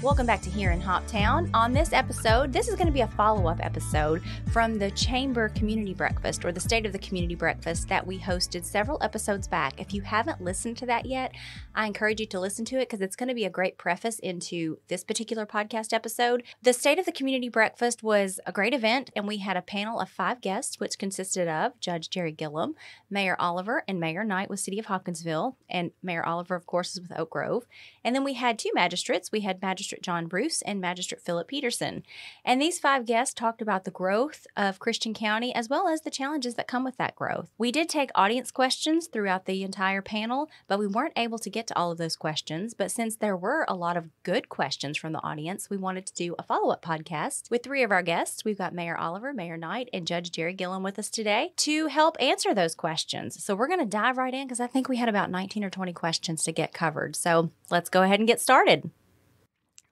Welcome back to Here in Hoptown. On this episode, this is going to be a follow-up episode from the Chamber Community Breakfast, or the State of the Community Breakfast, that we hosted several episodes back. If you haven't listened to that yet, I encourage you to listen to it because it's going to be a great preface into this particular podcast episode. The State of the Community Breakfast was a great event, and we had a panel of 5 guests, which consisted of Judge Jerry Gilliam, Mayor Oliver, and Mayor Knight with City of Hopkinsville, and Mayor Oliver, of course, is with Oak Grove. And then we had 2 magistrates. We had Magistrate John Bruce and Magistrate Philip Peterson. And these 5 guests talked about the growth of Christian County as well as the challenges that come with that growth. We did take audience questions throughout the entire panel, but we weren't able to get to all of those questions. But since there were a lot of good questions from the audience, we wanted to do a follow-up podcast with 3 of our guests. We've got Mayor Oliver, Mayor Knight, and Judge Jerry Gilliam with us today to help answer those questions. So we're going to dive right in because I think we had about 19 or 20 questions to get covered. So let's go ahead and get started.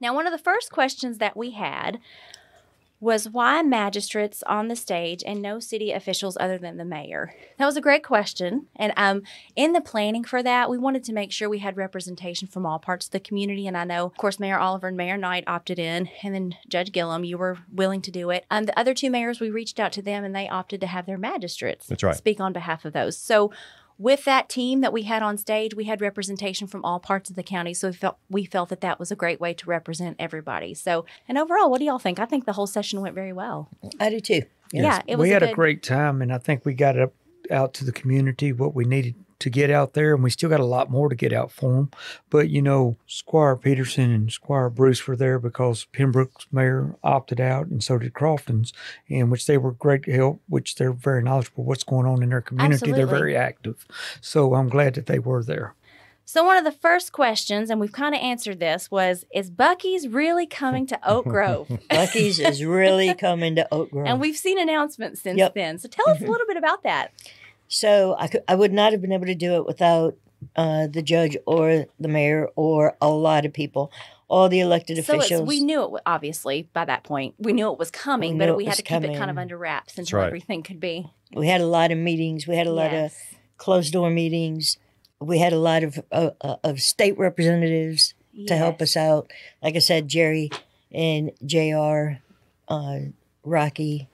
Now, one of the first questions that we had was why magistrates on the stage and no city officials other than the mayor? That was a great question. And in the planning for that, we wanted to make sure we had representation from all parts of the community. And I know, of course, Mayor Oliver and Mayor Knight opted in. And then Judge Gilliam, you were willing to do it. The other 2 mayors, we reached out to them and they opted to have their magistrates speak on behalf of those. So with that team that we had on stage, we had representation from all parts of the county. So we felt that that was a great way to represent everybody. So, and overall, what do y'all think? I think the whole session went very well. I do too. Yes. Yeah, it was we had a great time, and I think we got it out to the community what we needed to get out there, and we still got a lot more to get out for them. But, you know, Squire Peterson and Squire Bruce were there because Pembroke's mayor opted out, and so did Crofton's, in which they were great help, which they're very knowledgeable what's going on in their community. Absolutely. They're very active. So I'm glad that they were there. So one of the first questions, and we've kind of answered this, was, is Buc-ee's really coming to Oak Grove? Buc-ee's is really coming to Oak Grove. And we've seen announcements since then. So tell us a little bit about that. So I would not have been able to do it without the judge or the mayor or a lot of people, all the elected officials. We knew it, obviously, by that point. We knew it was coming, but we had to keep it kind of under wraps until everything could be. We had a lot of meetings. We had a lot of closed-door meetings. We had a lot of state representatives to help us out. Like I said, Jerry and JR, Rocky,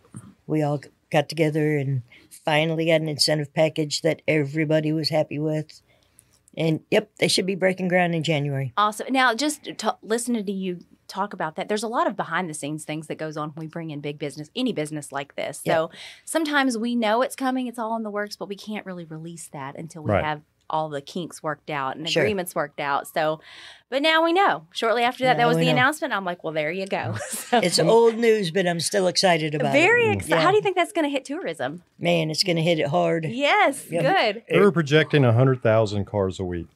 we all got together and finally got an incentive package that everybody was happy with. And, they should be breaking ground in January. Awesome. Now, just listening to you talk about that, there's a lot of behind-the-scenes things that goes on when we bring in big business, any business like this. So sometimes we know it's coming, it's all in the works, but we can't really release that until we have all the kinks worked out and agreements worked out. So, but now we know. Shortly after that, that was the announcement. I'm like, well, there you go. So, it's old news, but I'm still excited about it. Very excited. How do you think that's going to hit tourism? Man, it's going to hit it hard. Yes, good. They were projecting 100,000 cars a week.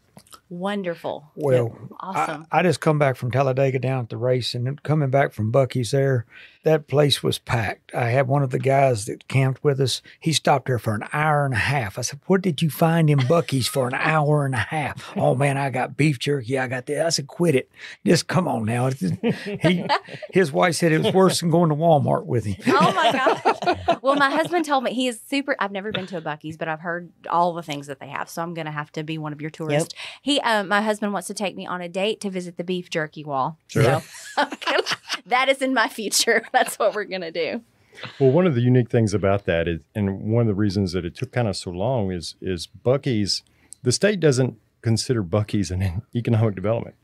Wonderful. Well, awesome. I just come back from Talladega down at the race, and coming back from Buc-ee's there, that place was packed. I had one of the guys that camped with us. He stopped there for an hour and a half. I said, what did you find in Buc-ee's for an hour and a half? Oh, man, I got beef jerky. I got that. I said, quit it. Just come on now. His wife said it was worse than going to Walmart with him. Oh, my gosh. Well, my husband told me he is I've never been to a Buc-ee's, but I've heard all the things that they have. So I'm going to have to be one of your tourists. My husband wants to take me on a date to visit the beef jerky wall. Sure. So that is in my future. That's what we're going to do. Well, one of the unique things about that is, and one of the reasons that it took kind of so long is Buc-ee's, the state doesn't consider Buc-ee's an economic development.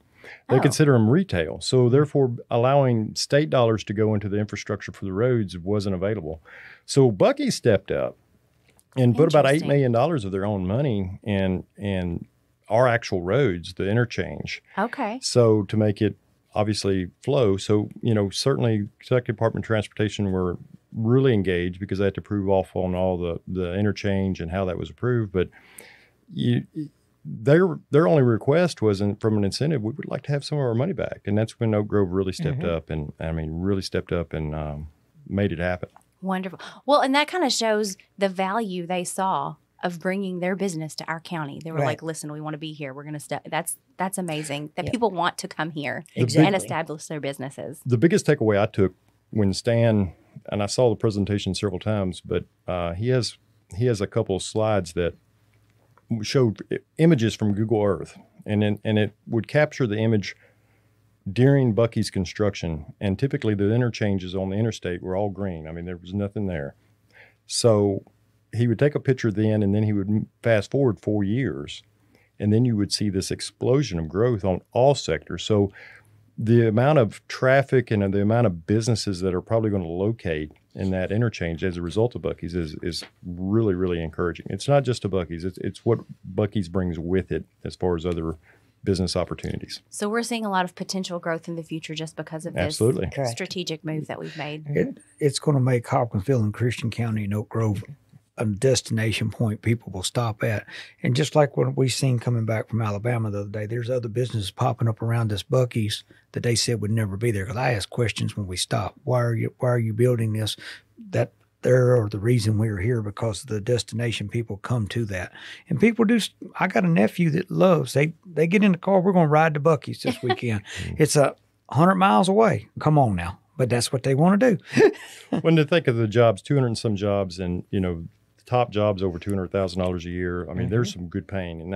They consider them retail. So therefore, allowing state dollars to go into the infrastructure for the roads wasn't available. So Buc-ee stepped up and put about $8 million of their own money in our actual roads, the interchange. Okay. So to make it obviously flow. So, certainly Kentucky Department of Transportation were really engaged because they had to prove off on all the interchange and how that was approved. But their only request was from an incentive, we would like to have some of our money back. And that's when Oak Grove really stepped up and made it happen. Wonderful. Well, and that kind of shows the value they saw of bringing their business to our county. They were like, listen, we want to be here. We're going to that's amazing that people want to come here and establish their businesses. The biggest takeaway I took when Stan, and I saw the presentation several times, but he has a couple of slides that showed images from Google Earth, and it would capture the image during Buc-ee's construction, and typically the interchanges on the interstate were all green. I mean, there was nothing there. So he would take a picture then, and then he would fast forward 4 years, and then you would see this explosion of growth on all sectors. So the amount of traffic and the amount of businesses that are probably going to locate in that interchange as a result of Buc-ee's is really, really encouraging. It's not just a Buc-ee's. It's what Buc-ee's brings with it as far as other business opportunities. So we're seeing a lot of potential growth in the future just because of this strategic move that we've made. It's going to make Hopkinsville and Christian County and Oak Grove a destination point people will stop at. And just like what we seen coming back from Alabama the other day, there's other businesses popping up around this Buc-ee's that they said would never be there. Because I asked questions when we stopped. Why are you building this? That there are the reason we're here, because of the destination people come to that. And people do. I got a nephew that loves. They get in the car. We're going to ride to Buc-ee's this weekend. It's 100 miles away. Come on now. But that's what they want to do. When to think of the jobs, 200 and some jobs, and top jobs over $200,000 a year. I mean, there's some good paying, and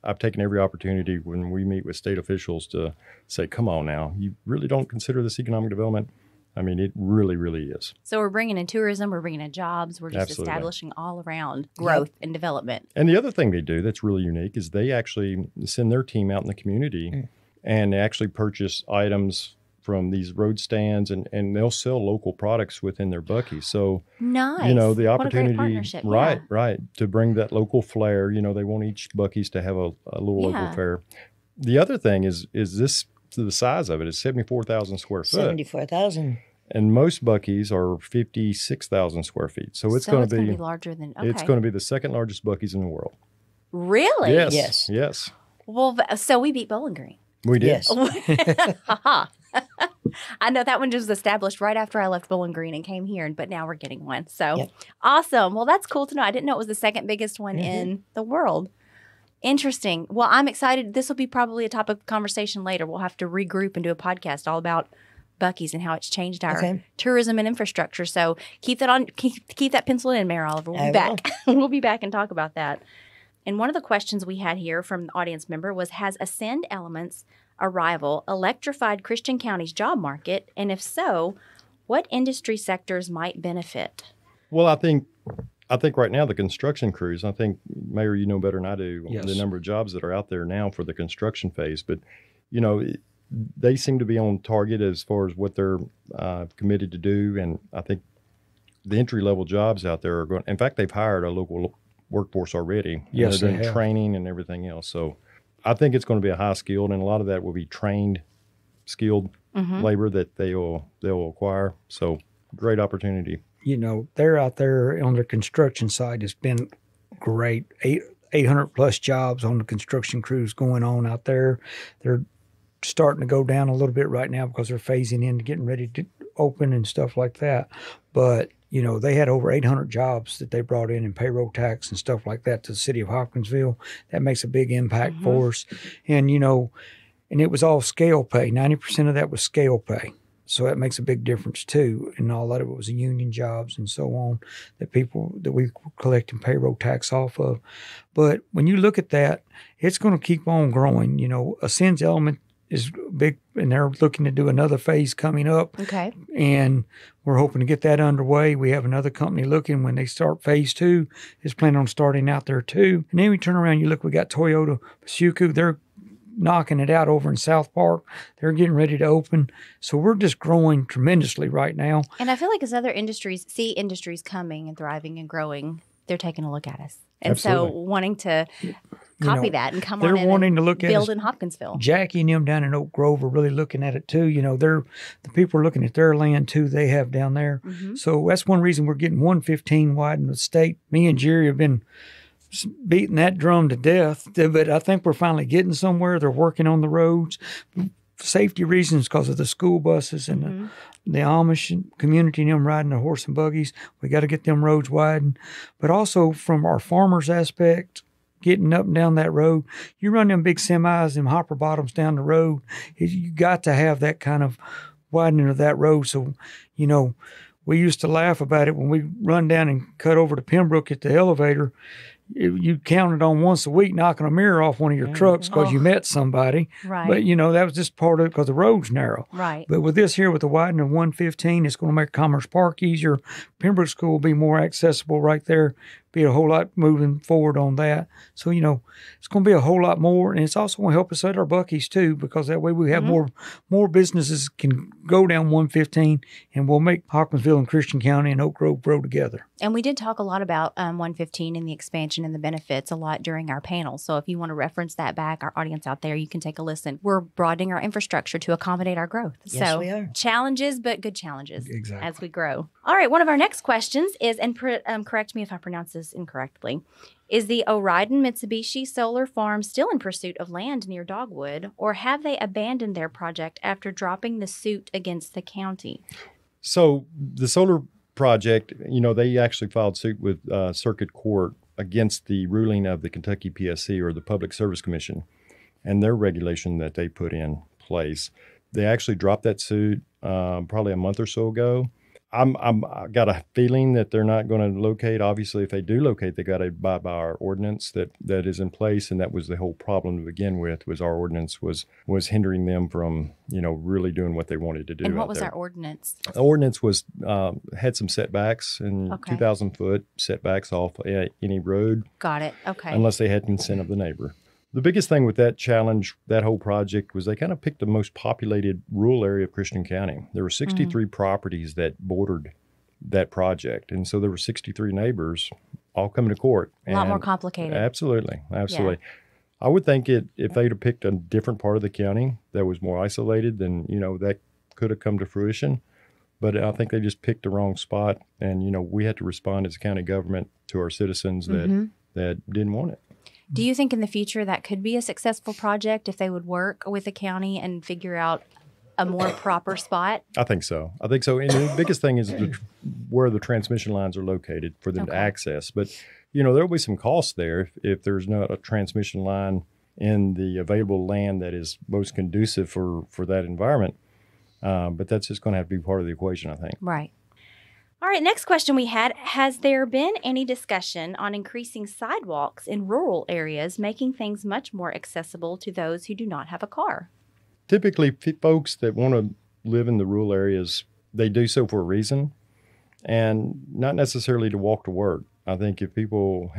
I've taken every opportunity when we meet with state officials to say, "Come on now, you really don't consider this economic development?" I mean, it really, really is. So we're bringing in tourism, we're bringing in jobs, we're just establishing all around growth and development. And the other thing they do that's really unique is they actually send their team out in the community and they actually purchase items from these road stands, and they'll sell local products within their Buc-ee's. So, nice. The opportunity, what a great partnership. Right, to bring that local flair. They want each Buc-ee's to have a little local flair. The other thing is this, the size of it is 74,000 square foot. 74,000. And most Buc-ee's are 56,000 square feet. So it's going to be larger than, It's going to be the second largest Buc-ee's in the world. Really? Yes. Well, so we beat Bowling Green. We did. Yes. I know that one just was established right after I left Bowling Green and came here, but now we're getting one. So awesome. Well, that's cool to know. I didn't know it was the second biggest one in the world. Interesting. Well, I'm excited. This will be probably a topic of conversation later. We'll have to regroup and do a podcast all about Buc-ee's and how it's changed our tourism and infrastructure. So keep that pencil in, Mayor Oliver. We'll be back. We'll be back and talk about that. And one of the questions we had here from the audience member was, has Ascend Elements arrival electrified Christian County's job market? And if so, what industry sectors might benefit? Well, I think right now the construction crews, I think, Mayor, you know better than I do, the number of jobs that are out there now for the construction phase. But, they seem to be on target as far as what they're committed to do. And I think the entry-level jobs out there are going – in fact, they've hired a local workforce already. Yes, they're doing training and everything else. So I think it's going to be a high-skilled, and a lot of that will be trained, skilled labor that they'll acquire. So great opportunity. They're out there on the construction side. It's been great. 800 plus jobs on the construction crews going on out there. They're starting to go down a little bit right now because they're phasing in, getting ready to open and stuff like that. But, they had over 800 jobs that they brought in payroll tax and stuff like that to the city of Hopkinsville. That makes a big impact for us. And, and it was all scale pay. 90% of that was scale pay. So that makes a big difference too. And all of it was union jobs and so on that we were collecting payroll tax off of. But when you look at that, it's going to keep on growing. Ascend's Element is big, and they're looking to do another phase coming up. Okay. And we're hoping to get that underway. We have another company looking when they start phase 2 is planning on starting out there too. And then we turn around, you look, we got Toyota Pasuku. They're knocking it out over in South Park. They're getting ready to open. So we're just growing tremendously right now. And I feel like as other industries see industries coming and thriving and growing, they're taking a look at us. And Absolutely. So wanting to copy that and come on they're in wanting and to look at build in Hopkinsville. Jackie and them down in Oak Grove are really looking at it too. The people are looking at their land too they have down there. So that's one reason we're getting 115 wide in the state. Me and Jerry have been beating that drum to death, but I think we're finally getting somewhere. They're working on the roads. Safety reasons because of the school buses and the Amish community and them riding the horse and buggies. We got to get them roads widened. But also from our farmers aspect, getting up and down that road, you run them big semis and hopper bottoms down the road, you got to have that kind of widening of that road. So, we used to laugh about it when we run down and cut over to Pembroke at the elevator. you counted on once a week knocking a mirror off one of your trucks because you met somebody. Right. But, that was just part of it because the road's narrow. Right. But with this here, with the widening of 115, it's going to make Commerce Park easier. Pembroke School will be more accessible right there. Be a whole lot moving forward on that. So, it's going to be a whole lot more. And it's also going to help us at our Buc-ee's too, because that way we have more businesses can go down 115, and we'll make Hopkinsville and Christian County and Oak Grove grow together. And we did talk a lot about 115 and the expansion and the benefits a lot during our panel. So if you want to reference that back, our audience out there, you can take a listen. We're broadening our infrastructure to accommodate our growth. Yes, we are. Challenges, but good challenges Exactly. as we grow. All right. One of our next questions is, and correct me if I pronounce this incorrectly, is the Oriden-Mitsubishi solar farm still in pursuit of land near Dogwood, or have they abandoned their project after dropping the suit against the county? So the solar project, they actually filed suit with Circuit Court against the ruling of the Kentucky PSC, or the Public Service Commission, and their regulation that they put in place. They actually dropped that suit probably a month or so ago. I got a feeling that they're not going to locate. Obviously, if they do locate, they got to abide by our ordinance that is in place, and that was the whole problem to begin with. Was our ordinance was hindering them from really doing what they wanted to do. And what was our ordinance? The ordinance was had some setbacks, and 2,000 foot setbacks off any road. Got it. Okay. Unless they had consent of the neighbor. The biggest thing with that challenge, that whole project, was they kind of picked the most populated rural area of Christian County. There were 63 properties that bordered that project. And so there were 63 neighbors all coming to court. A lot more complicated. Absolutely. Yeah. I would think if they'd have picked a different part of the county that was more isolated, then, that could have come to fruition. But I think they just picked the wrong spot. And, we had to respond as a county government to our citizens that didn't want it. Do you think in the future that could be a successful project if they would work with the county and figure out a more proper spot? I think so. And the biggest thing is where the transmission lines are located for them to access. But, there'll be some costs there if there's not a transmission line in the available land that is most conducive for that environment. But that's just going to have to be part of the equation, I think. Right. All right, next question we had, has there been any discussion on increasing sidewalks in rural areas, making things much more accessible to those who do not have a car? Typically, folks that want to live in the rural areas, they do so for a reason, and not necessarily to walk to work. I think if people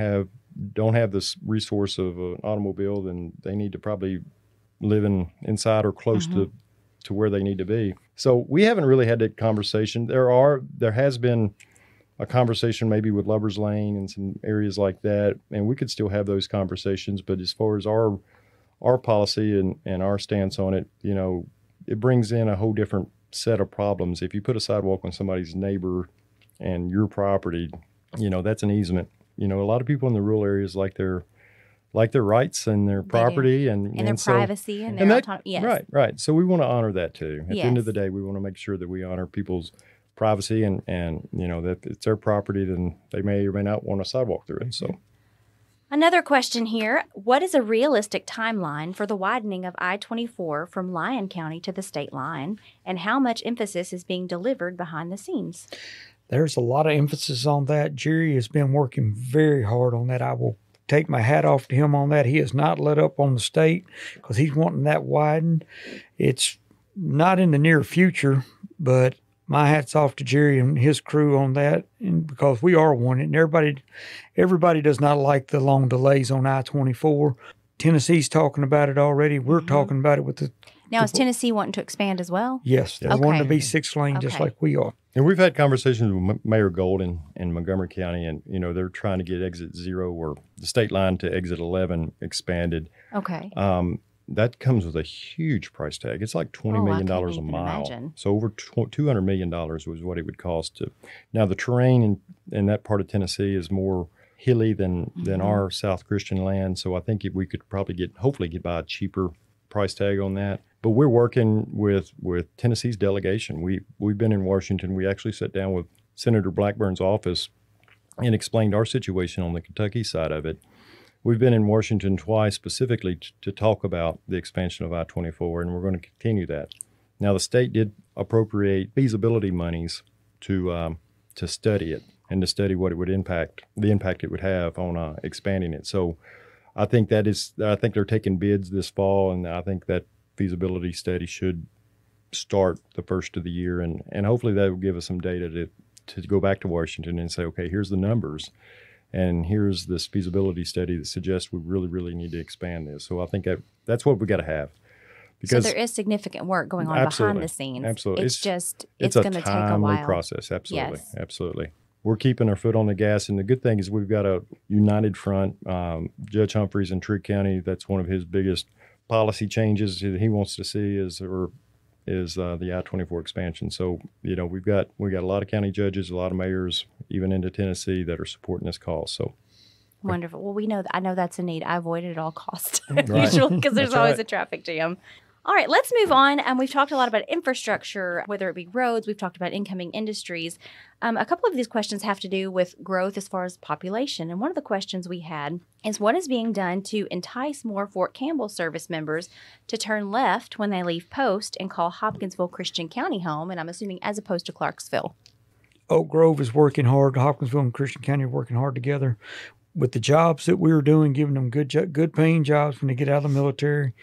don't have this resource of an automobile, then they need to probably live inside or close to where they need to be. So we haven't really had that conversation. There has been a conversation maybe with Lover's Lane and some areas like that, and we could still have those conversations. But as far as our policy and our stance on it, it brings in a whole different set of problems. If you put a sidewalk on somebody's neighbor and your property, that's an easement. A lot of people in the rural areas like their rights and their property and their privacy and their autonomy. Yes. Right. So we want to honor that too. At the end of the day, we want to make sure that we honor people's privacy and that it's their property, then they may or may not want a sidewalk through it. So another question here, what is a realistic timeline for the widening of I-24 from Lyon County to the state line, and how much emphasis is being delivered behind the scenes? There's a lot of emphasis on that. Jerry has been working very hard on that. I will take my hat off to him on that. He has not let up on the state because he's wanting that widened. It's not in the near future, but my hat's off to Jerry and his crew on that, and because we are wanting it. And everybody does not like the long delays on I-24. Tennessee's talking about it already. We're talking about it with the... Now, is Tennessee wanting to expand as well? Yes, they want to be 6 lane just like we are. And we've had conversations with Mayor Golden in Montgomery County, and they're trying to get exit 0 or the state line to exit 11 expanded. Okay. That comes with a huge price tag. It's like $20 million a mile. Imagine. So over $200 million was what it would cost to. Now the terrain in that part of Tennessee is more hilly than our South Christian land. So I think if we could hopefully get by a cheaper price tag on that. But we're working with Tennessee's delegation. We've been in Washington. We actually sat down with Senator Blackburn's office and explained our situation on the Kentucky side of it. We've been in Washington twice specifically to talk about the expansion of I-24, and we're going to continue that. Now, the state did appropriate feasibility monies to study it. and to study what it would the impact it would have on expanding it. So I think they're taking bids this fall, and I think that feasibility study should start the first of the year, and hopefully that will give us some data to go back to Washington and say, okay, here's the numbers, and here's this feasibility study that suggests we really, really need to expand this. So I think that's what we got to have. Because so there is significant work going on behind the scenes. Absolutely. It's going to take a while. Process. Absolutely. Yes. Absolutely. We're keeping our foot on the gas, and the good thing is we've got a united front. Judge Humphreys in Trigg County, that's one of his biggest policy changes that he wants to see is the I-24 expansion. So, we've got a lot of county judges, a lot of mayors, even into Tennessee, that are supporting this cause. So wonderful. Well, I know that's a need. I avoid it at all costs usually because there's always a traffic jam. All right, let's move on. We've talked a lot about infrastructure, whether it be roads. We've talked about incoming industries. A couple of these questions have to do with growth as far as population. And one of the questions we had is what is being done to entice more Fort Campbell service members to turn left when they leave post and call Hopkinsville Christian County home, and I'm assuming as opposed to Clarksville. Oak Grove is working hard. Hopkinsville and Christian County are working hard together with the jobs that we were doing, giving them good paying jobs when they get out of the military.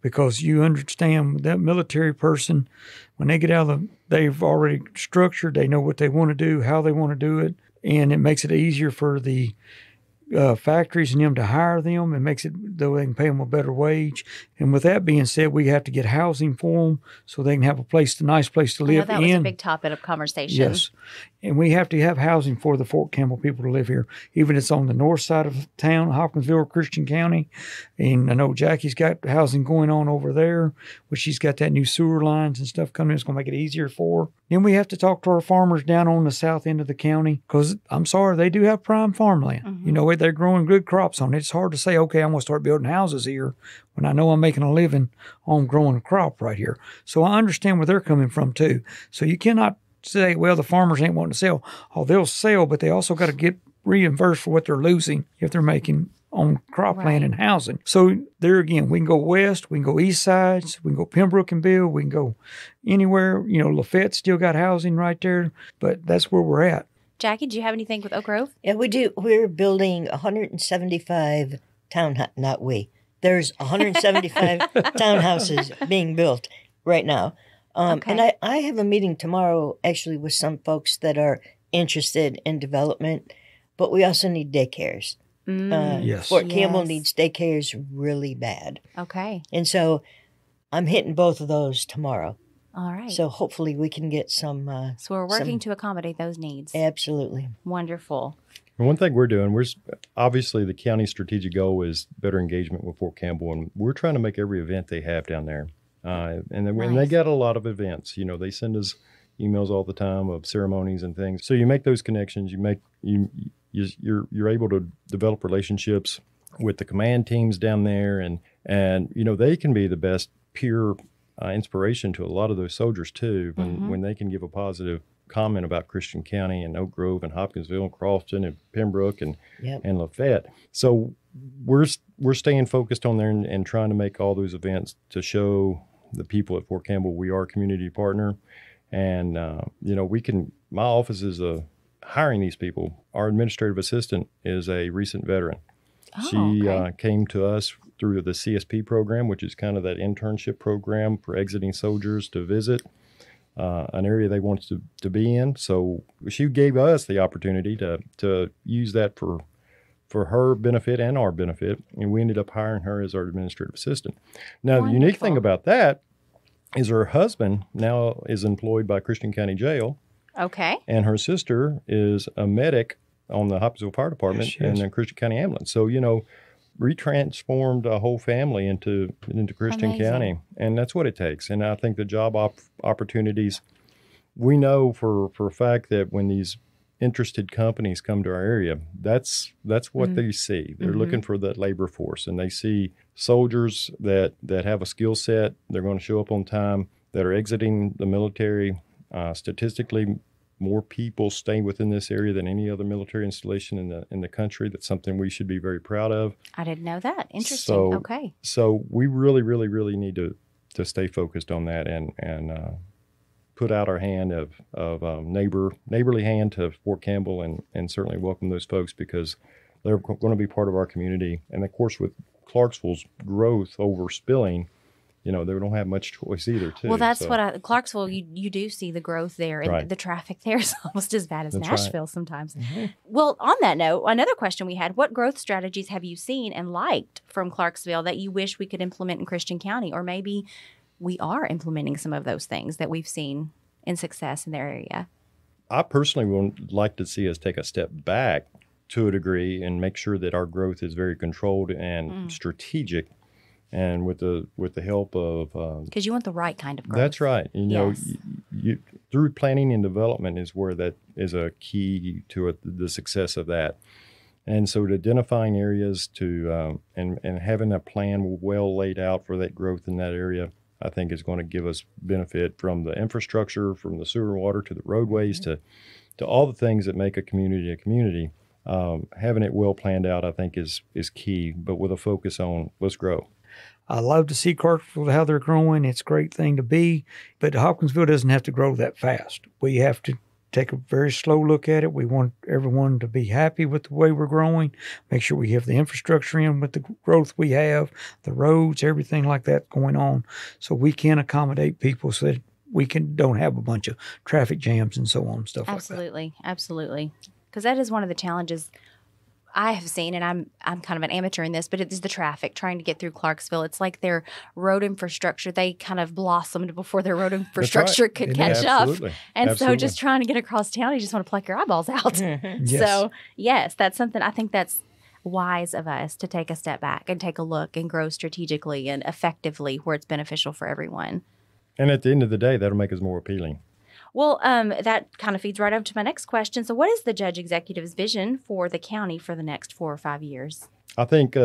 Because you understand that military person, when they get out they've already structured, they know what they want to do, how they want to do it, and it makes it easier for the factories and them to hire them. It makes it though they can pay them a better wage. And with that being said, we have to get housing for them so they can have a nice place to live in. That was a big topic of conversation. Yes. And we have to have housing for the Fort Campbell people to live here, even if it's on the north side of town, Hopkinsville, Christian County. And I know Jackie's got housing going on over there, where she's got that new sewer lines and stuff coming in. It's going to make it easier for her. Then we have to talk to our farmers down on the south end of the county, because I'm sorry, they do have prime farmland. Mm-hmm. They're growing good crops on it. It's hard to say, okay, I'm going to start building houses here when I know I'm making a living on growing a crop right here. So I understand where they're coming from too. So you cannot say, well, the farmers ain't wanting to sell. Oh, they'll sell, but they also got to get reimbursed for what they're losing if they're making on cropland and housing. So there again, we can go west, we can go east sides, we can go Pembroke and Bill, we can go anywhere. Lafayette still got housing right there, but that's where we're at. Jackie, do you have anything with Oak Grove? Yeah, we do. We're building 175 There's 175 townhouses being built right now. Okay. And I have a meeting tomorrow, actually, with some folks that are interested in development, but we also need daycares. Yes. Fort Campbell needs daycares really bad. Okay. And so I'm hitting both of those tomorrow. All right. So hopefully we can get some. So we're working to accommodate those needs. Absolutely. Wonderful. And one thing we're doing, obviously the county's strategic goal is better engagement with Fort Campbell, and we're trying to make every event they have down there. And they got a lot of events. They send us emails all the time of ceremonies and things. So you make those connections. You're able to develop relationships with the command teams down there, and they can be the best peer inspiration to a lot of those soldiers too, when they can give a positive comment about Christian County and Oak Grove and Hopkinsville and Crofton and Pembroke and Lafayette. So we're staying focused on there and trying to make all those events to show the people at Fort Campbell we are a community partner, and my office is hiring these people. Our administrative assistant is a recent veteran. She came to us through the CSP program, which is kind of that internship program for exiting soldiers to visit an area they want to be in. So she gave us the opportunity to use that for her benefit and our benefit, and we ended up hiring her as our administrative assistant. Now, the unique thing about that is her husband now is employed by Christian County Jail. Okay. And her sister is a medic on the Hopkinsville Fire Department and the Christian County Ambulance. So, we transformed a whole family into Christian County, and that's what it takes. And I think the job opportunities, we know for a fact that when these interested companies come to our area, that's what they see. They're looking for that labor force, and they see soldiers that have a skill set. They're going to show up on time, that are exiting the military. Statistically, more people stay within this area than any other military installation in the country. That's something we should be very proud of. I didn't know that. Interesting. So we really, really, really need to stay focused on that and put out our hand of neighborly hand to Fort Campbell and certainly welcome those folks because they're going to be part of our community. And of course, with Clarksville's growth over spilling, they don't have much choice either, too. Well, that's Clarksville, you do see the growth there, and the traffic there is almost as bad as Nashville sometimes. Mm-hmm. Well, on that note, another question we had, what growth strategies have you seen and liked from Clarksville that you wish we could implement in Christian County? Or maybe we are implementing some of those things that we've seen in success in their area. I personally would like to see us take a step back to a degree and make sure that our growth is very controlled and strategic. And with the help of because you want the right kind of growth. That's right. You through planning and development is where that is a key to the success of that. And so, to identifying areas to and having a plan well laid out for that growth in that area, I think is going to give us benefit from the infrastructure, from the sewer and water to the roadways to all the things that make a community a community. Having it well planned out, I think, is key. But with a focus on let's grow. I love to see Clarksville, how they're growing. It's a great thing to be, but Hopkinsville doesn't have to grow that fast. We have to take a very slow look at it. We want everyone to be happy with the way we're growing, make sure we have the infrastructure in with the growth we have, the roads, everything like that going on, so we can accommodate people so that we don't have a bunch of traffic jams and so on, stuff like that. Absolutely. Because that is one of the challenges I have seen, and I'm kind of an amateur in this, but it is the traffic trying to get through Clarksville. It's like their road infrastructure, they kind of blossomed before their road infrastructure could catch up. And so just trying to get across town, you just want to pluck your eyeballs out. Yes. So, yes, that's something I think that's wise of us to take a step back and take a look and grow strategically and effectively where it's beneficial for everyone. And at the end of the day, that'll make us more appealing. Well, that kind of feeds right up to my next question. So what is the Judge Executive's vision for the county for the next 4 or 5 years? I think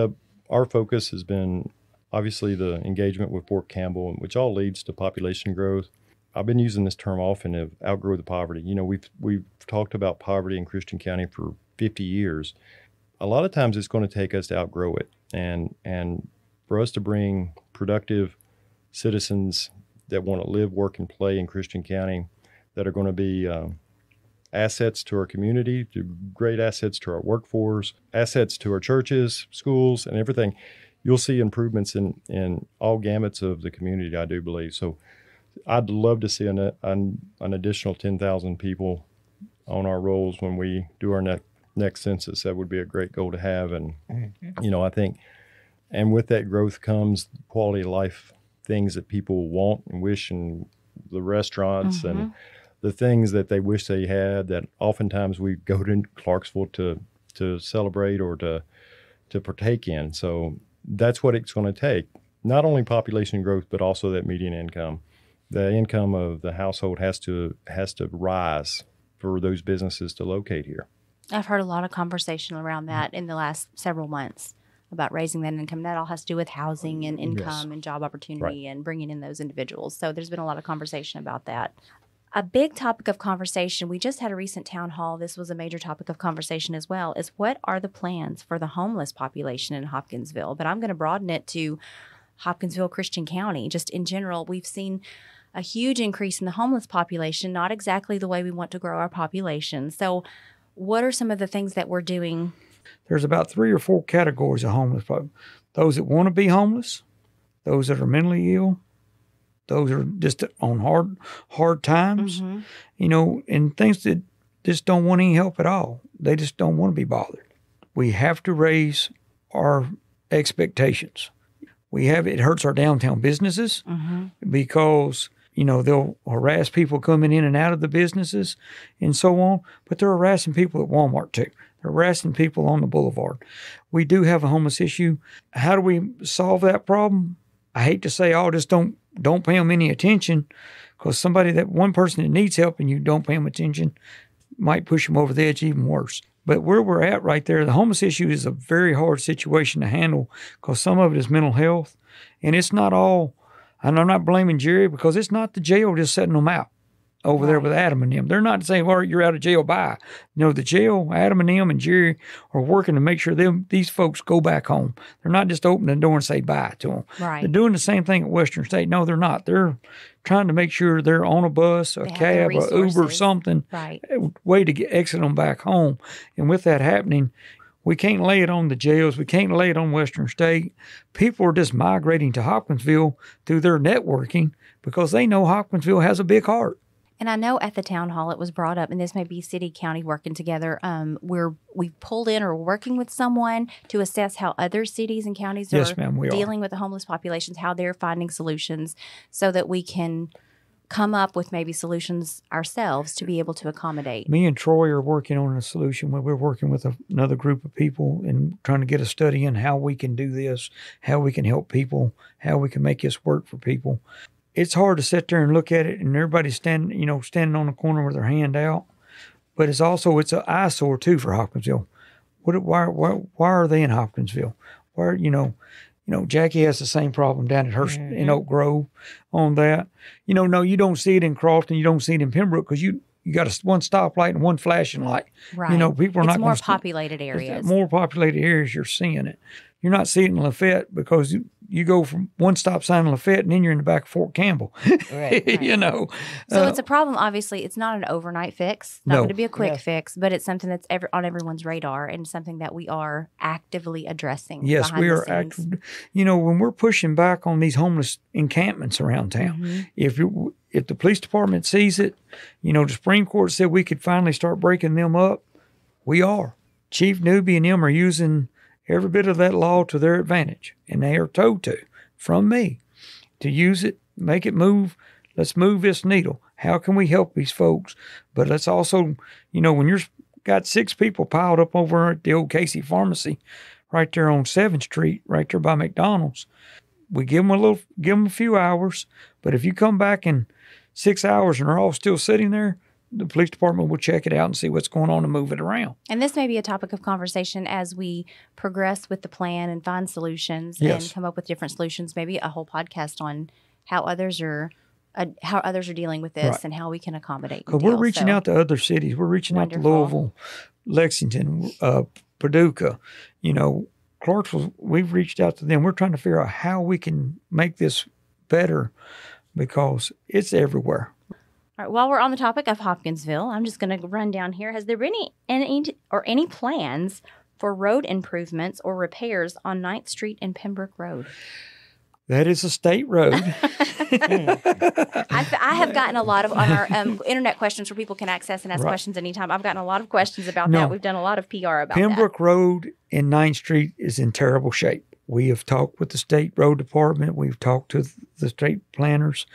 our focus has been obviously the engagement with Fort Campbell, which all leads to population growth. I've been using this term often of outgrow the poverty. We've talked about poverty in Christian County for 50 years. A lot of times it's going to take us to outgrow it. And for us to bring productive citizens that want to live, work, and play in Christian County, that are going to be assets to our community, great assets to our workforce, assets to our churches, schools, and everything. You'll see improvements in all gamuts of the community, I do believe. So I'd love to see an additional 10,000 people on our rolls when we do our next census. That would be a great goal to have. And, I think, and with that growth comes quality of life things that people want and wish, and the restaurants and the things that they wish they had that oftentimes we go to Clarksville to celebrate or to partake in. So that's what it's going to take. Not only population growth, but also that median income. The income of the household has to rise for those businesses to locate here. I've heard a lot of conversation around that in the last several months about raising that income. That all has to do with housing and income and job opportunity and bringing in those individuals. So there's been a lot of conversation about that. A big topic of conversation, we just had a recent town hall, this was a major topic of conversation as well, is what are the plans for the homeless population in Hopkinsville? But I'm going to broaden it to Hopkinsville, Christian County. Just in general, we've seen a huge increase in the homeless population, not exactly the way we want to grow our population. So what are some of the things that we're doing? There's about 3 or 4 categories of homeless people. Those that want to be homeless, those that are mentally ill, those are just on hard times, and things that just don't want any help at all. They just don't want to be bothered. We have to raise our expectations. It hurts our downtown businesses because, they'll harass people coming in and out of the businesses and so on, but they're harassing people at Walmart too. They're harassing people on the boulevard. We do have a homeless issue. How do we solve that problem? I hate to say, just don't pay them any attention, because one person that needs help and you don't pay them attention might push them over the edge even worse. But where we're at right there, the homeless issue is a very hard situation to handle, because some of it is mental health, and it's not all, and I'm not blaming Jerry, because it's not the jail just setting them out. over there with Adam and them. They're not saying, all right, you're out of jail, bye. No, the jail, Adam and them and Jerry are working to make sure these folks go back home. They're not just opening the door and say bye to them. Right. They're doing the same thing at Western State. No, they're not. They're trying to make sure they're on a bus, a cab, a Uber, something, way to exit them back home. And with that happening, we can't lay it on the jails. We can't lay it on Western State. People are just migrating to Hopkinsville through their networking because they know Hopkinsville has a big heart. And I know at the town hall it was brought up, and this may be city, county working together. We've pulled in or working with someone to assess how other cities and counties are dealing with the homeless populations, how they're finding solutions so that we can come up with maybe solutions ourselves to be able to accommodate. Me and Troy are working on a solution where we're working with another group of people and trying to get a study in how we can do this, how we can help people, how we can make this work for people. It's hard to sit there and look at it and everybody's standing on the corner with their hand out. But it's an eyesore too for Hopkinsville. Why are they in Hopkinsville? Jackie has the same problem down at her in Oak Grove on that. No, you don't see it in Crofton, you don't see it in Pembroke because you got one stoplight and one flashing light. Right. People are it's more populated areas. More populated areas, you're seeing it. You're not seeing it in Lafayette because you go from one stop sign in Lafayette and then you're in the back of Fort Campbell. Right. So it's a problem. Obviously, it's not an overnight fix. Not going to be a quick fix, but it's something that's on everyone's radar and something that we are actively addressing. Yes, we are actively. When we're pushing back on these homeless encampments around town, if the police department sees it, the Supreme Court said we could finally start breaking them up. We are. Chief Newby and them are using every bit of that law to their advantage. And they are told to, from me, to use it, make it move. Let's move this needle. How can we help these folks? But let's also, when you've got 6 people piled up over at the old Casey Pharmacy, right there on 7th Street, right there by McDonald's, we give them a few hours. But if you come back in 6 hours and they're all still sitting there, the police department will check it out and see what's going on and move it around. And this may be a topic of conversation as we progress with the plan and find solutions and come up with different solutions. Maybe a whole podcast on how others are dealing with this and how we can accommodate. Because we're reaching out to other cities. We're reaching out to Louisville, Lexington, Paducah, Clarksville. We've reached out to them. We're trying to figure out how we can make this better because it's everywhere. All right, while we're on the topic of Hopkinsville, I'm just going to run down here. Has there been any plans for road improvements or repairs on 9th Street and Pembroke Road? That is a state road. I have gotten a lot of on our internet questions where people can access and ask questions anytime. I've gotten a lot of questions about that. We've done a lot of PR about Pembroke Road and 9th Street is in terrible shape. We have talked with the state road department. We've talked to the state planners.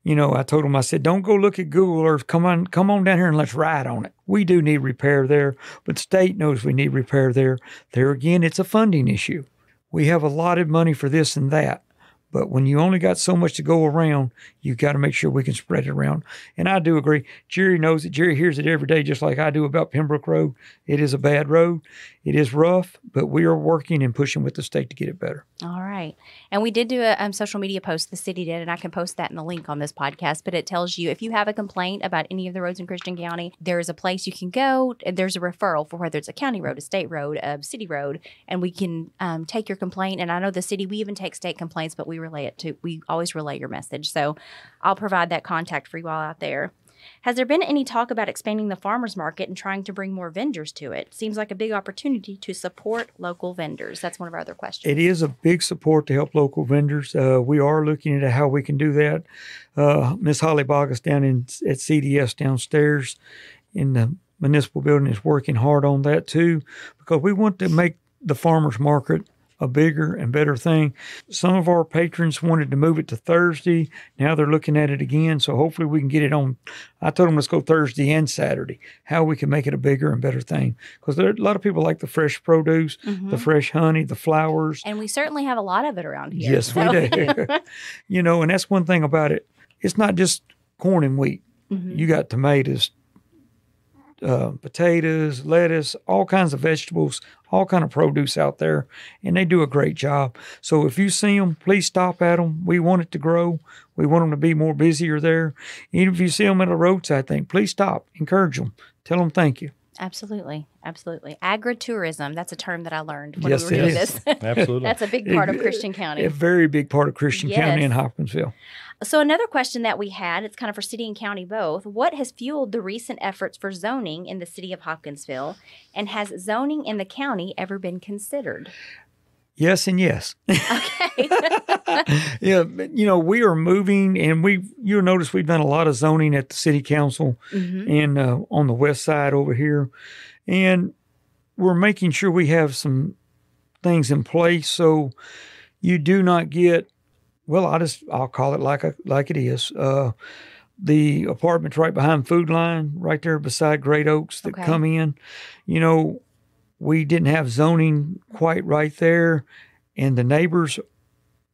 I told them, I said, don't go look at Google Earth. Come on down here and let's ride on it. We do need repair there, but the state knows we need repair there. There again, it's a funding issue. We have allotted money for this and that. But when you only got so much to go around, you've got to make sure we can spread it around. And I do agree. Jerry knows it. Jerry hears it every day, just like I do about Pembroke Road. It is a bad road. It is rough, but we are working and pushing with the state to get it better. All right. And we did do a social media post, the city did, and I can post that in the link on this podcast, but it tells you if you have a complaint about any of the roads in Christian County, there is a place you can go. There's a referral for whether it's a county road, a state road, a city road, and we can take your complaint. And I know the city, we even take state complaints, but we always relay your message. So I'll provide that contact for you all out there. Has there been any talk about expanding the farmers market and trying to bring more vendors to it? Seems like a big opportunity to support local vendors. That's one of our other questions. It is a big support to help local vendors. We are looking at how we can do that. Miss Holly Bogus down at CDS downstairs in the municipal building is working hard on that too, because we want to make the farmers market a bigger and better thing. Some of our patrons wanted to move it to Thursday. Now they're looking at it again. So hopefully we can get it on. I told them let's go Thursday and Saturday, how we can make it a bigger and better thing. Because there are a lot of people like the fresh produce, the fresh honey, the flowers. And we certainly have a lot of it around here. Yes, we do. And that's one thing about it. It's not just corn and wheat. You got tomatoes, potatoes, lettuce, all kinds of vegetables, all kind of produce out there, and they do a great job. So if you see them, please stop at them. We want it to grow. We want them to be more busier there. Even if you see them at a roadside thing, please stop, encourage them, tell them thank you. Absolutely. Absolutely. Agritourism, that's a term that I learned when Yes, we were doing it this. Absolutely. That's a big part of Christian County. A very big part of Christian Yes. County and Hopkinsville. So another question that we had, it's kind of for city and county both. What has fueled the recent efforts for zoning in the city of Hopkinsville? And has zoning in the county ever been considered? Yes and yes. Okay. Yeah, we are moving, and you'll notice we've done a lot of zoning at the city council and on the west side over here. And we're making sure we have some things in place so you do not get, well, I'll call it like it is. The apartments right behind Food Line, right there beside Great Oaks that come in, we didn't have zoning quite right there, and the neighbors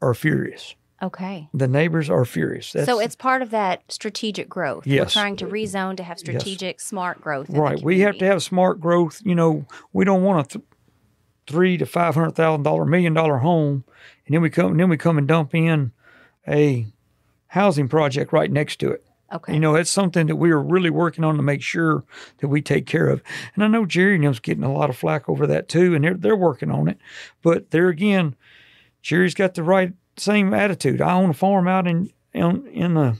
are furious. Okay. The neighbors are furious. So it's part of that strategic growth. Yes. We're trying to rezone to have strategic, smart growth. Right. We have to have smart growth. We don't want a $300,000 to $500,000, $1 million home, and then we come and dump in a housing project right next to it. Okay. It's something that we are really working on to make sure that we take care of. And I know Jerry and them's getting a lot of flack over that too, and they're working on it. But there again, Jerry's got the same attitude. I own a farm out in the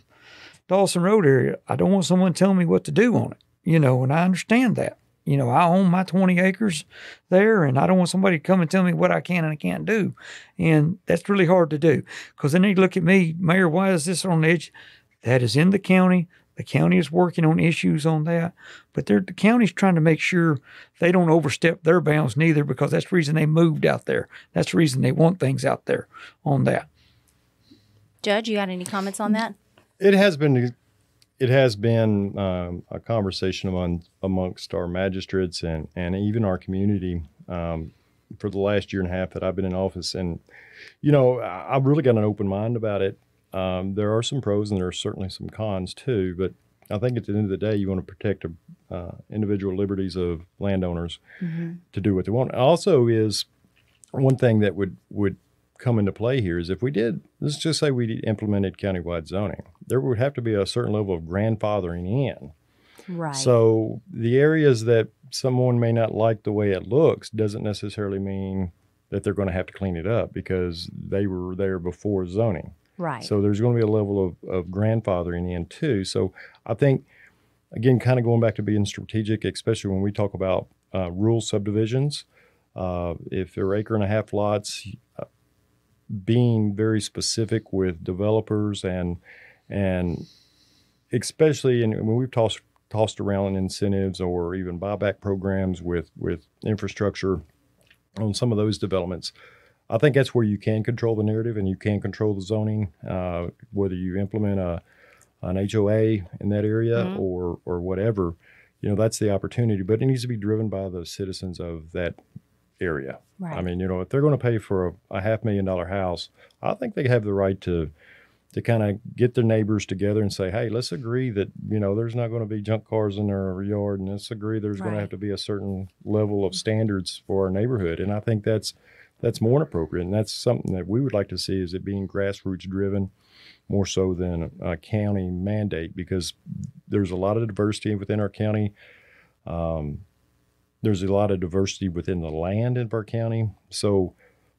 Dawson Road area. I don't want someone telling me what to do on it, and I understand that. I own my 20 acres there, and I don't want somebody to come and tell me what I can and I can't do. And that's really hard to do, because then they look at me, Mayor, why is this on the edge? That is in the county. The county is working on issues on that. But the county's trying to make sure they don't overstep their bounds neither, because that's the reason they moved out there. That's the reason they want things out there on that. Judge, you got any comments on that? It has been a conversation amongst our magistrates and even our community for the last year and a half that I've been in office. And, I've really got an open mind about it. There are some pros and there are certainly some cons too, but I think at the end of the day, you want to protect individual liberties of landowners to do what they want. Also is one thing that would come into play here is if we did, let's just say we implemented countywide zoning, there would have to be a certain level of grandfathering in. Right. So the areas that someone may not like the way it looks doesn't necessarily mean that they're going to have to clean it up because they were there before zoning. Right. So there's going to be a level of grandfathering in too. So I think, again, kind of going back to being strategic, especially when we talk about rural subdivisions, if they're acre and a half lots, being very specific with developers and especially when we've tossed around incentives or even buyback programs with infrastructure on some of those developments, I think that's where you can control the narrative and you can control the zoning, whether you implement an HOA in that area or whatever. That's the opportunity, but it needs to be driven by the citizens of that area. Right. I mean, if they're going to pay for a $500,000 house, I think they have the right to kind of get their neighbors together and say, hey, let's agree that, there's not going to be junk cars in our yard, and let's agree there's going to have to be a certain level of standards for our neighborhood. And I think that's more appropriate. And that's something that we would like to see, is it being grassroots driven more so than a county mandate, because there's a lot of diversity within our county. There's a lot of diversity within the land in our county. So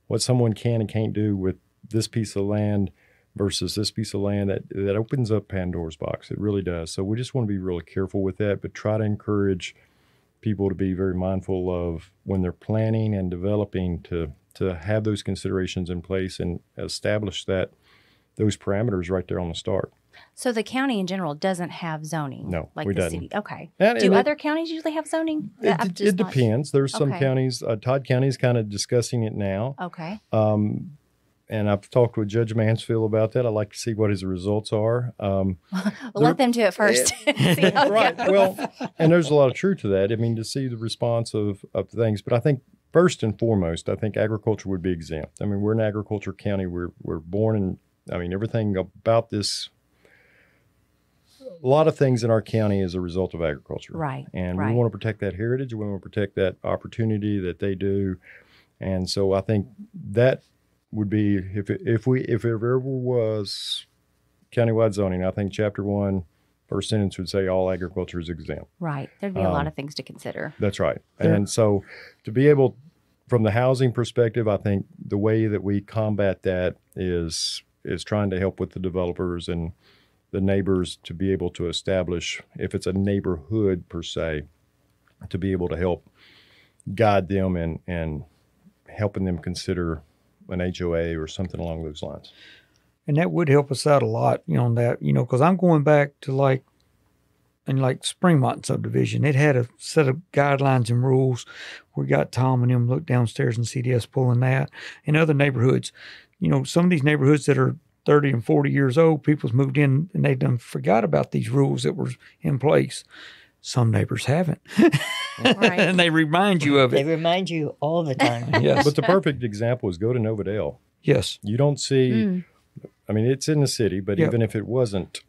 what someone can and can't do with this piece of land versus this piece of land, that opens up Pandora's box. It really does. So we just want to be really careful with that, but try to encourage people to be very mindful of when they're planning and developing to have those considerations in place and establish those parameters right there on the start. So the county in general doesn't have zoning? No, like we the don't. City. Okay. Do other counties usually have zoning? It depends. There's some counties. Todd County is kind of discussing it now. Okay. And I've talked with Judge Mansfield about that. I'd like to see what his results are. Let them do it first. See how right. it goes. Well, and there's a lot of truth to that. I mean, to see the response of things. But I think first and foremost, I think agriculture would be exempt. I mean, we're an agriculture county. We're born in, everything about this a lot of things in our county as a result of agriculture. Right. And right. we want to protect that heritage. We want to protect that opportunity that they do. And so I think that would be, if there ever was countywide zoning, I think Chapter 1, first sentence would say all agriculture is exempt. Right. There'd be a lot of things to consider. That's right. And so to be able, from the housing perspective, I think the way that we combat that is trying to help with the developers and the neighbors to be able to establish, if it's a neighborhood per se, to be able to help guide them and helping them consider an HOA or something along those lines. And that would help us out a lot, on that, because I'm going back to in Springmont subdivision. It had a set of guidelines and rules. We got Tom and them look downstairs and CDS pulling that. In other neighborhoods, some of these neighborhoods that are 30 and 40 years old, people's moved in and they done forgot about these rules that were in place. Some neighbors haven't. Right. And they remind you of it. They remind you all the time. Yes. But the perfect example is go to Novadell. Yes. You don't see, I mean, it's in the city, but Yep. even if it wasn't,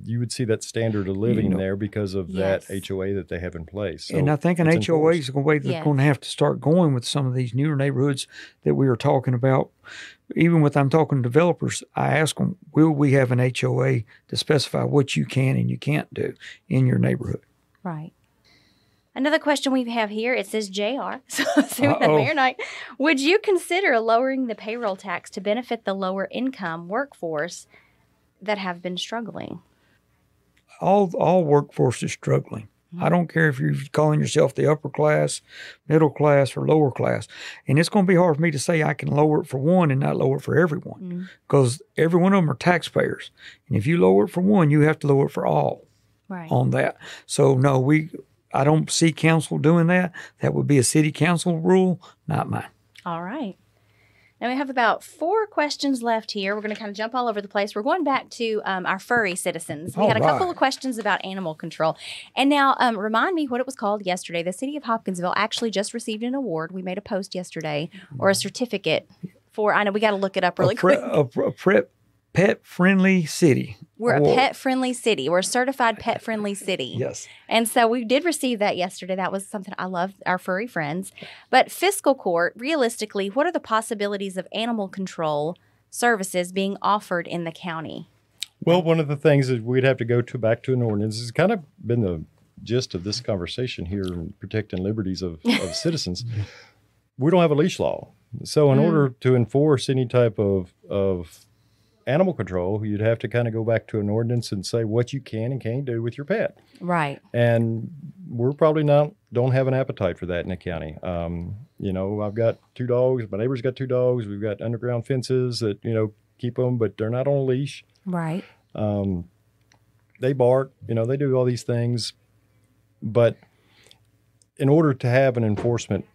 you would see that standard of living there because of Yes. that HOA that they have in place. So And I think an it's HOA enforced. is a way that's Yes. going to have to start going with some of these newer neighborhoods that we were talking about. Even with I'm talking to developers, I ask them, will we have an HOA to specify what you can and you can't do in your neighborhood? Right. Another question we have here, it says JR. So Mayor Knight, would you consider lowering the payroll tax to benefit the lower income workforce that have been struggling? All workforce is struggling. I don't care if you're calling yourself the upper class, middle class, or lower class. And it's going to be hard for me to say I can lower it for one and not lower it for everyone, because every one of them are taxpayers. And if you lower it for one, you have to lower it for all on that. So no, I don't see council doing that. That would be a city council rule, not mine. All right. Now we have about 4 questions left here. We're going to kind of jump all over the place. We're going back to our furry citizens. We had a couple of questions about animal control. And now remind me what it was called yesterday. The city of Hopkinsville actually just received an award. We made a post yesterday, or a certificate for, I know we got to look it up really quick. A pet-friendly city. We're a pet-friendly city. We're a certified pet-friendly city. Yes. And so we did receive that yesterday. That was something I love, our furry friends. But fiscal court, realistically, what are the possibilities of animal control services being offered in the county? Well, one of the things is we'd have to go back to an ordinance. It's kind of been the gist of this conversation here in protecting liberties of citizens. We don't have a leash law. So in order to enforce any type of animal control, you'd have to kind of go back to an ordinance and say what you can and can't do with your pet. Right. And we're probably don't have an appetite for that in the county. I've got 2 dogs. My neighbor's got 2 dogs. We've got underground fences that, keep them, but they're not on a leash. Right. They bark, they do all these things. But in order to have an enforcement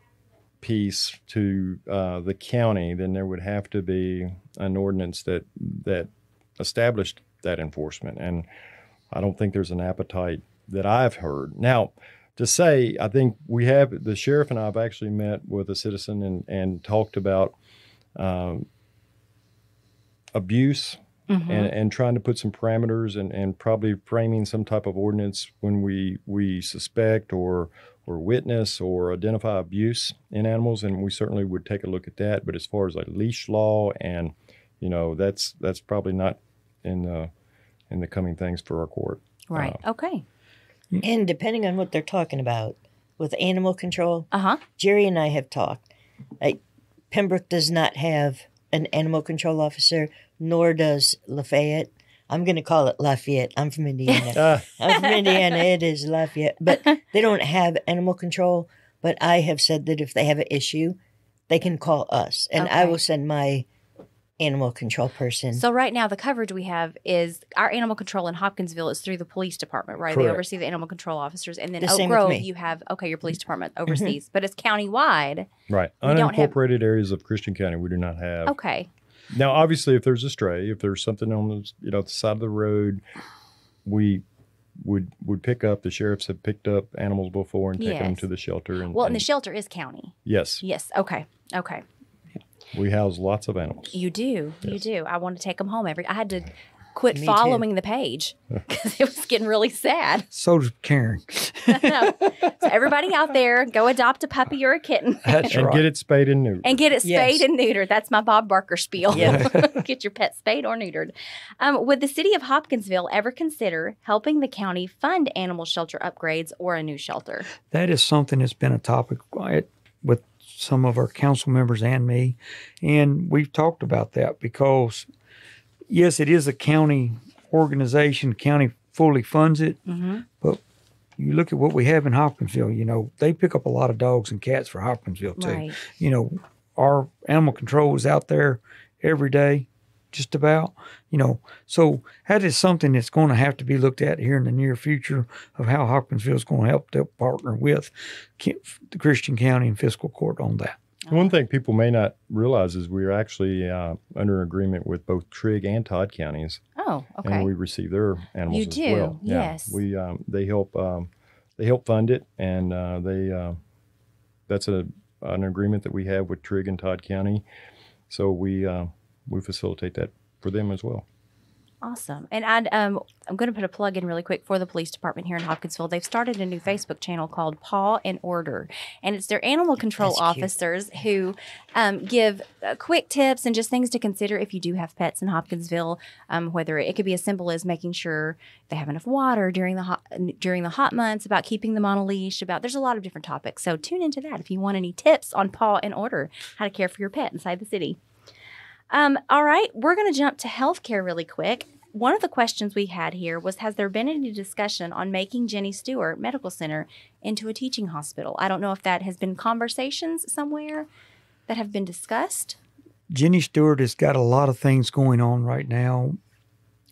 piece to the county, then there would have to be an ordinance that established that enforcement. And I don't think there's an appetite that I've heard. Now, to say, I think the sheriff and I have actually met with a citizen and talked about abuse and trying to put some parameters and probably framing some type of ordinance when we suspect or witness or identify abuse in animals, and we certainly would take a look at that. But as far as a leash law, and that's probably not in the coming things for our court. Right. Okay. And depending on what they're talking about with animal control, Jerry and I have talked. Pembroke does not have an animal control officer, nor does Lafayette. I'm going to call it Lafayette. I'm from Indiana. I'm from Indiana. It is Lafayette. But they don't have animal control. But I have said that if they have an issue, they can call us. And I will send my animal control person. So right now the coverage we have is our animal control in Hopkinsville is through the police department, right? Correct. They oversee the animal control officers. And then The Oak same with Grove, me. you have, your police department oversees. But it's countywide. Right. We don't have- Unincorporated areas of Christian County, we do not have. Okay. Now, obviously, if there's a stray, if there's something on the side of the road, we would pick up. The sheriffs have picked up animals before and taken them Yes. to the shelter. And And the shelter is county. yes, Yes. Okay. Okay. we house lots of animals. You do. Yes. You do. I want to take them home I had to quit Me following the page because it was getting really sad. So does Karen. No. So everybody out there, go adopt a puppy or a kitten. That's And right. get it spayed and neutered. And get it spayed Yes. and neutered. That's my Bob Barker spiel. Yeah. Get your pet spayed or neutered. Would the city of Hopkinsville ever consider helping the county fund animal shelter upgrades or a new shelter? That is something that's been a topic with some of our council members and me. And we've talked about that because, yes, it is a county organization. County fully funds it. Mm-hmm. But you look at what we have in Hopkinsville, you know, they pick up a lot of dogs and cats for Hopkinsville too. Right. You know, our animal control is out there every day, just about, you know. So that is something that's going to have to be looked at here in the near future of how Hopkinsville is going to help to partner with the Christian County and Fiscal Court on that. One thing people may not realize is we're actually under agreement with both Trigg and Todd counties, Oh, okay. and we receive their animals You as do, well. yes. Yeah, they help fund it, and that's an agreement that we have with Trigg and Todd County. So we facilitate that for them as well. Awesome. And I'm going to put a plug in really quick for the police department here in Hopkinsville. They've started a new Facebook channel called Paw and Order, and it's their animal control That's cute. officers who give quick tips and just things to consider if you do have pets in Hopkinsville. Whether it could be as simple as making sure they have enough water during the hot months, about keeping them on a leash. There's a lot of different topics. So tune into that if you want any tips on Paw and Order, how to care for your pet inside the city. All right, we're going to jump to healthcare really quick. One of the questions we had here was, has there been any discussion on making Jenny Stewart Medical Center into a teaching hospital? I don't know if that has been conversations somewhere that have been discussed. Jenny Stewart has got a lot of things going on right now.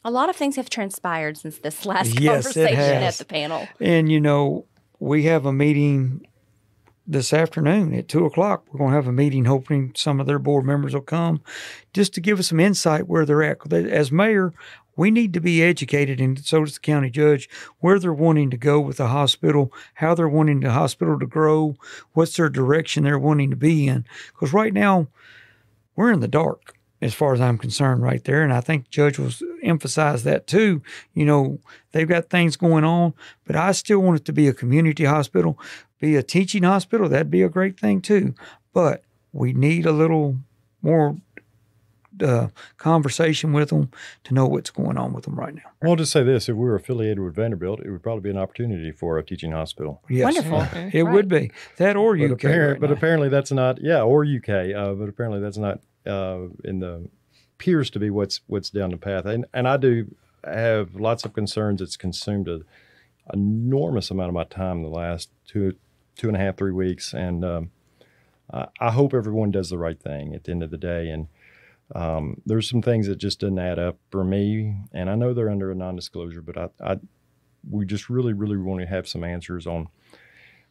A lot of things have transpired since this last Yes, it conversation at has. the panel. And, you know, we have a meeting this afternoon at 2 o'clock. We're going to have a meeting, hoping some of their board members will come just to give us some insight where they're at. As mayor, we need to be educated, and so does the county judge, where they're wanting to go with the hospital, how they're wanting the hospital to grow, what's their direction they're wanting to be in. Because right now, we're in the dark as far as I'm concerned right there, and I think the judge will emphasize that too. You know, they've got things going on, but I still want it to be a community hospital, be a teaching hospital. That'd be a great thing too. But we need a little more conversation with them to know what's going on with them right now. Well, I'll just say this. If we were affiliated with Vanderbilt, it would probably be an opportunity for a teaching hospital. Yes. Wonderful. It would be. That or But, UK. but apparently that's not, or UK, but apparently that's not appears to be what's down the path. And I do have lots of concerns. It's consumed an enormous amount of my time the last 2.5, 3 weeks. And I hope everyone does the right thing at the end of the day. And there's some things that just didn't add up for me, and I know they're under a non-disclosure, but we just really, really want to have some answers on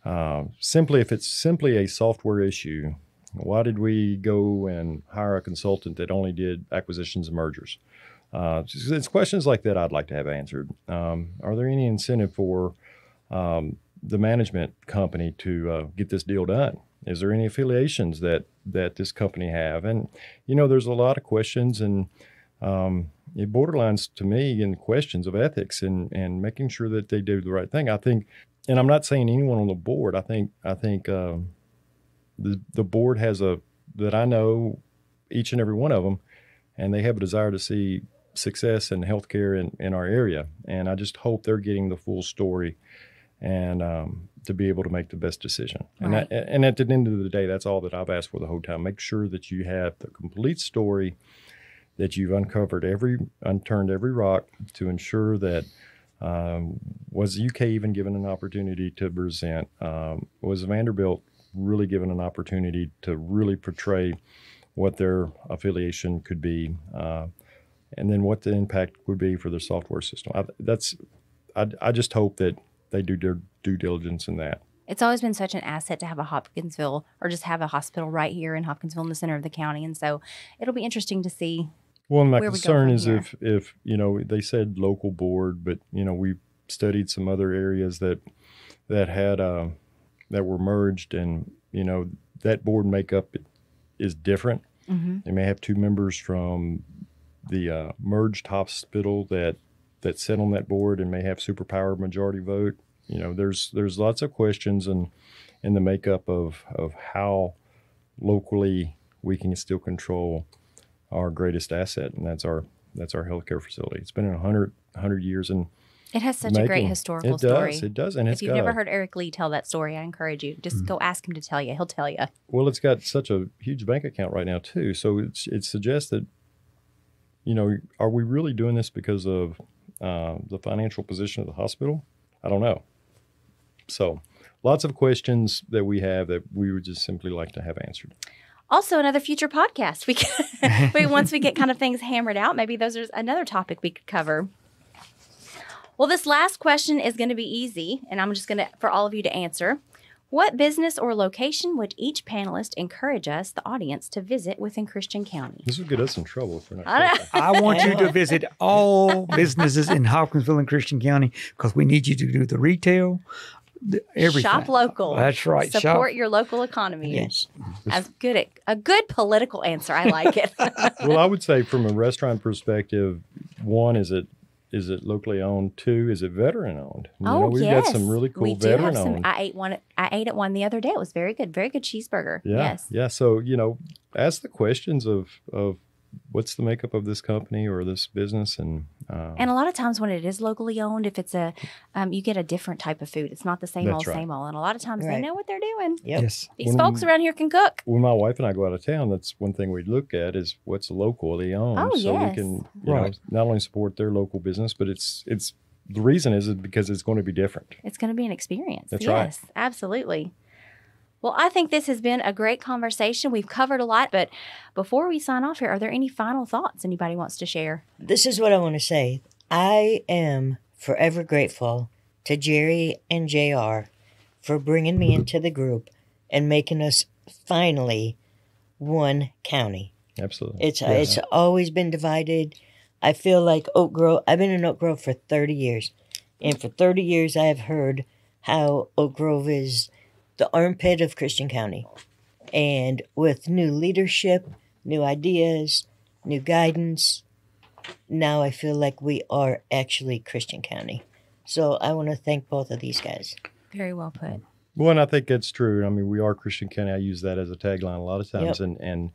if it's simply a software issue, why did we go and hire a consultant that only did acquisitions and mergers? It's questions like that I'd like to have answered. Are there any incentive for the management company to get this deal done? Is there any affiliations that this company have? And, you know, there's a lot of questions, and it borderlines to me in questions of ethics and making sure that they do the right thing. I think, and I'm not saying anyone on the board, I think the board has that I know each and every one of them, and they have a desire to see success in healthcare in our area. And I just hope they're getting the full story and to be able to make the best decision. Right. And at the end of the day, that's all that I've asked for the whole time. Make sure that you have the complete story, that you've unturned every rock to ensure that was the UK even given an opportunity to present? Was Vanderbilt really given an opportunity to really portray what their affiliation could be? And then what the impact would be for their software system. I just hope that they do their due diligence in that. It's always been such an asset to have a Hopkinsville, or just have a hospital right here in Hopkinsville in the center of the county. And so it'll be interesting to see. Well, and my where we go concern from is here. if you know, they said local board, but you know, we studied some other areas that had that were merged, and you know, that board makeup is different. Mm-hmm. They may have two members from the merged hospital that sit on that board and may have superpower majority vote. There's lots of questions in the makeup of how locally we can still control our greatest asset, and that's our healthcare facility. It's been in 100 years, and it has such a great historical story. It does, and if you've never heard Eric Lee tell that story, I encourage you just go ask him to tell you. He'll tell you. Well, it's got such a huge bank account right now too, so it suggests that are we really doing this because of the financial position of the hospital? I don't know. So, lots of questions that we have that we would just simply like to have answered. Also, another future podcast. Once we get kind of things hammered out, maybe those are another topic we could cover. Well, this last question is going to be easy, and I'm just going to, for all of you to answer. What business or location would each panelist encourage us, the audience, to visit within Christian County? This would get us in trouble if we're not. I want you to visit all businesses in Hopkinsville and Christian County because we need you to do the retail, everything. Shop local. That's right. Support your local economy. Yes. A good political answer. I like it. Well, I would say from a restaurant perspective, one, is it locally owned? Two, is it veteran owned? We've got some really cool veteran owned. I ate at one the other day. It was very good. Very good cheeseburger. Yeah. Yes. Yeah. So, ask the questions of what's the makeup of this company or this business, and a lot of times when it is locally owned, if it's you get a different type of food. It's not the same old, same old. And a lot of times they know what they're doing. Yep. Yes. These folks around here can cook. When my wife and I go out of town, that's one thing we look at is what's locally owned. Oh, so yes. we can not only support their local business, but it's the reason is because it's going to be different. It's going to be an experience. That's right. Yes, absolutely. Well, I think this has been a great conversation. We've covered a lot, but before we sign off here, are there any final thoughts anybody wants to share? This is what I want to say. I am forever grateful to Jerry and JR for bringing me into the group and making us finally one county. Absolutely. It's always been divided. I feel like Oak Grove, I've been in Oak Grove for 30 years. And for 30 years, I have heard how Oak Grove is the armpit of Christian County. And with new leadership, new ideas, new guidance, now I feel like we are actually Christian County. So I want to thank both of these guys. Very well put. Well, and I think that's true. I mean, we are Christian County. I use that as a tagline a lot of times. Yep. And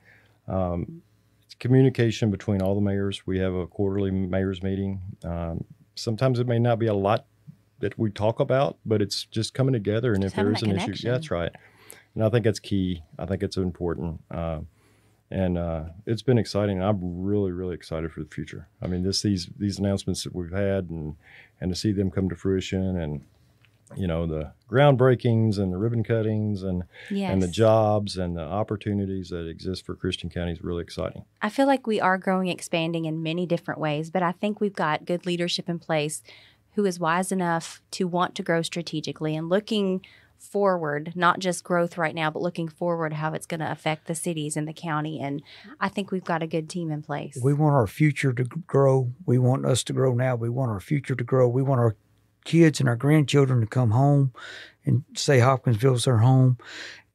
it's communication between all the mayors. We have a quarterly mayors meeting. Sometimes it may not be a lot that we talk about, but it's just coming together. And if there is an issue, that's right. And I think that's key. I think it's important. And it's been exciting. I'm really, really excited for the future. I mean, these announcements that we've had and to see them come to fruition, and the groundbreakings and the ribbon cuttings and the jobs and the opportunities that exist for Christian County is really exciting. I feel like we are growing, expanding in many different ways, but I think we've got good leadership in place who is wise enough to want to grow strategically and looking forward, not just growth right now, but looking forward how it's going to affect the cities and the county. And I think we've got a good team in place. We want our future to grow. We want us to grow now. We want our future to grow. We want our kids and our grandchildren to come home and say Hopkinsville's their home.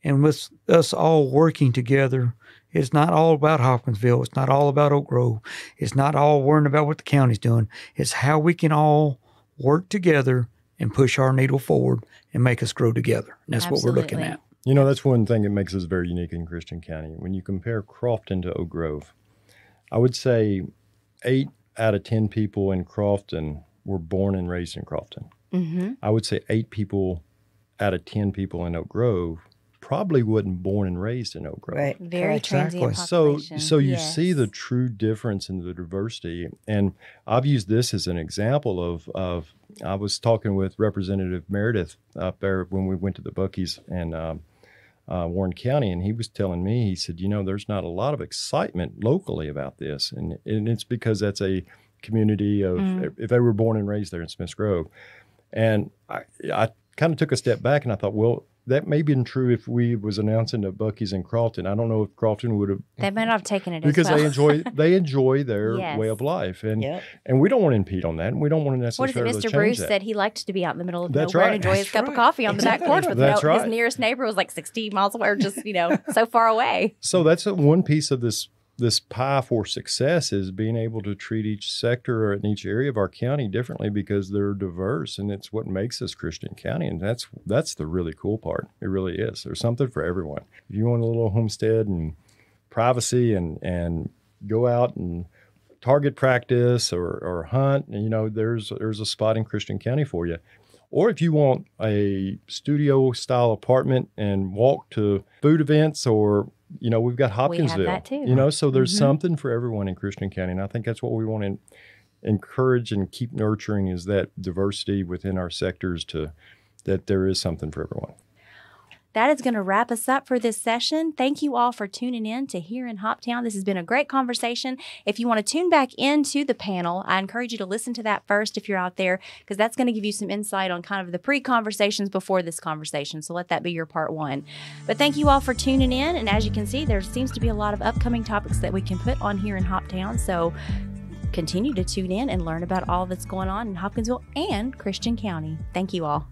And with us all working together, it's not all about Hopkinsville. It's not all about Oak Grove. It's not all worrying about what the county's doing. It's how we can all work together and push our needle forward and make us grow together. And that's what we're looking at. That's one thing that makes us very unique in Christian County. When you compare Crofton to Oak Grove, I would say 8 out of 10 people in Crofton were born and raised in Crofton. Mm-hmm. I would say 8 people out of 10 people in Oak Grove probably wasn't born and raised in Oak Grove. Right. Very transient So population. you see the true difference in the diversity. And I've used this as an example of I was talking with Representative Meredith up there when we went to the Buc-ee's in Warren County, and he was telling me, he said, there's not a lot of excitement locally about this. And it's because that's a community of, if they were born and raised there in Smiths Grove. And I kind of took a step back and I thought, well, that may have been true if we was announcing the Buc-ee's in Crofton. I don't know if Crofton would have. They might not have taken it because as well. they enjoy their way of life, and we don't want to impede on that, and we don't want to necessarily What is it? Mr. Bruce said he liked to be out in the middle of nowhere right. and enjoy his cup of coffee on the back porch with his nearest neighbor was like 60 miles away or just so far away. So that's one piece of this this pie for success is being able to treat each sector or in each area of our county differently because they're diverse, and it's what makes us Christian County. And that's the really cool part. It really is. There's something for everyone. If you want a little homestead and privacy and go out and target practice or hunt, you know, there's a spot in Christian County for you. Or if you want a studio style apartment and walk to food events, or, you know, we've got Hopkinsville. We have that too. You know, so there's something for everyone in Christian County. And I think that's what we want to encourage and keep nurturing, is that diversity within our sectors, that there is something for everyone. That is going to wrap us up for this session. Thank you all for tuning in to Here in Hoptown. This has been a great conversation. If you want to tune back into the panel, I encourage you to listen to that first if you're out there, because that's going to give you some insight on kind of the pre-conversations before this conversation. So let that be your part one. But thank you all for tuning in. And as you can see, there seems to be a lot of upcoming topics that we can put on Here in Hoptown. So continue to tune in and learn about all that's going on in Hopkinsville and Christian County. Thank you all.